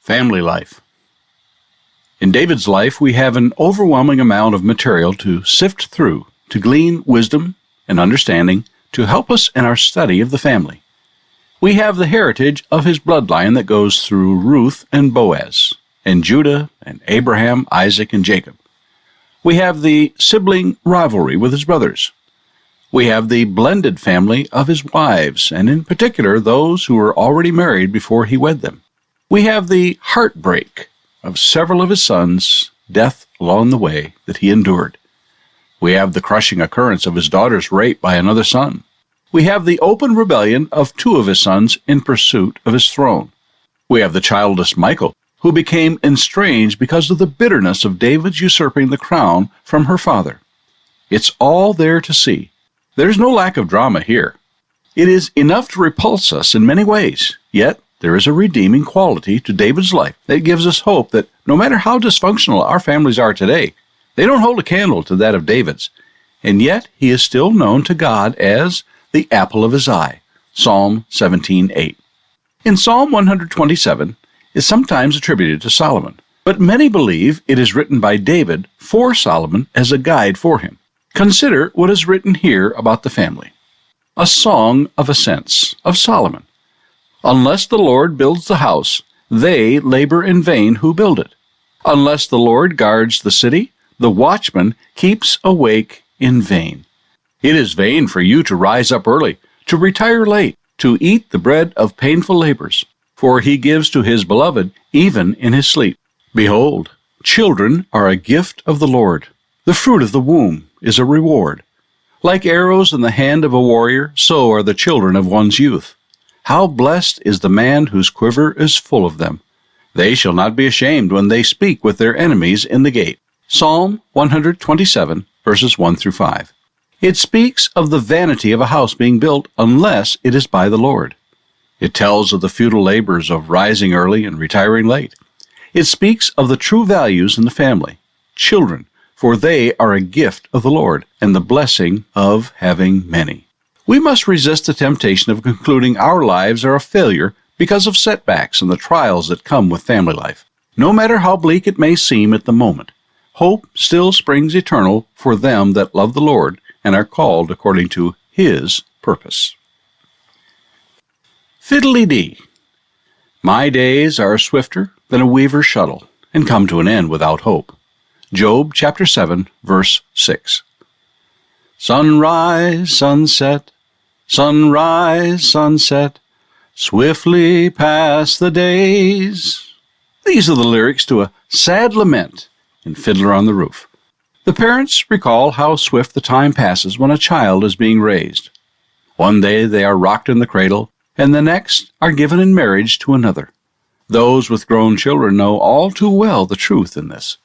Family life. In David's life, we have an overwhelming amount of material to sift through, to glean wisdom and understanding to help us in our study of the family. We have the heritage of his bloodline that goes through Ruth and Boaz, and Judah and Abraham, Isaac, and Jacob. We have the sibling rivalry with his brothers. We have the blended family of his wives, and in particular those who were already married before he wed them. We have the heartbreak of several of his sons' death along the way that he endured. We have the crushing occurrence of his daughter's rape by another son. We have the open rebellion of two of his sons in pursuit of his throne. We have the childless Michal, who became estranged because of the bitterness of David's usurping the crown from her father. It's all there to see. There's no lack of drama here. It is enough to repulse us in many ways, yet there is a redeeming quality to David's life that gives us hope that no matter how dysfunctional our families are today, they don't hold a candle to that of David's, and yet he is still known to God as the apple of his eye. Psalm 17:8. In Psalm 127, is sometimes attributed to Solomon, but many believe it is written by David for Solomon as a guide for him. Consider what is written here about the family. A song of ascents of Solomon. Unless the Lord builds the house, they labor in vain who build it. Unless the Lord guards the city, the watchman keeps awake in vain. It is vain for you to rise up early, to retire late, to eat the bread of painful labors. For he gives to his beloved even in his sleep. Behold, children are a gift of the Lord. The fruit of the womb is a reward. Like arrows in the hand of a warrior, so are the children of one's youth. How blessed is the man whose quiver is full of them. They shall not be ashamed when they speak with their enemies in the gate. Psalm 127, verses 1 through 5. It speaks of the vanity of a house being built unless it is by the Lord. It tells of the futile labors of rising early and retiring late. It speaks of the true values in the family, children, for they are a gift of the Lord, and the blessing of having many. We must resist the temptation of concluding our lives are a failure because of setbacks and the trials that come with family life. No matter how bleak it may seem at the moment, hope still springs eternal for them that love the Lord and are called according to his purpose. Fiddly-dee. My days are swifter than a weaver's shuttle, and come to an end without hope. Job chapter 7, verse 6. Sunrise, sunset, sunrise, sunset, swiftly pass the days. These are the lyrics to a sad lament in Fiddler on the Roof. The parents recall how swift the time passes when a child is being raised. One day they are rocked in the cradle, and the next are given in marriage to another. Those with grown children know all too well the truth in this.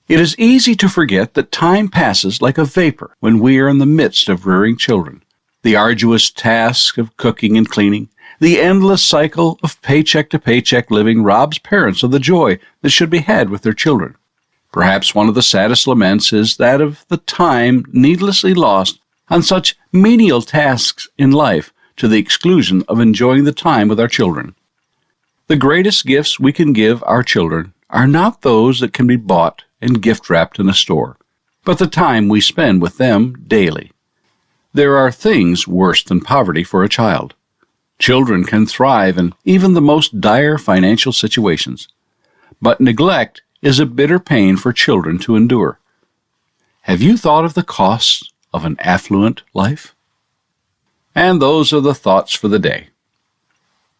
It is easy to forget that time passes like a vapor when we are in the midst of rearing children. The arduous task of cooking and cleaning, the endless cycle of paycheck to paycheck living robs parents of the joy that should be had with their children. Perhaps one of the saddest laments is that of the time needlessly lost on such menial tasks in life to the exclusion of enjoying the time with our children. The greatest gifts we can give our children are not those that can be bought and gift-wrapped in a store, but the time we spend with them daily. There are things worse than poverty for a child. Children can thrive in even the most dire financial situations, but neglect is a bitter pain for children to endure. Have you thought of the costs of an affluent life? And those are the thoughts for the day.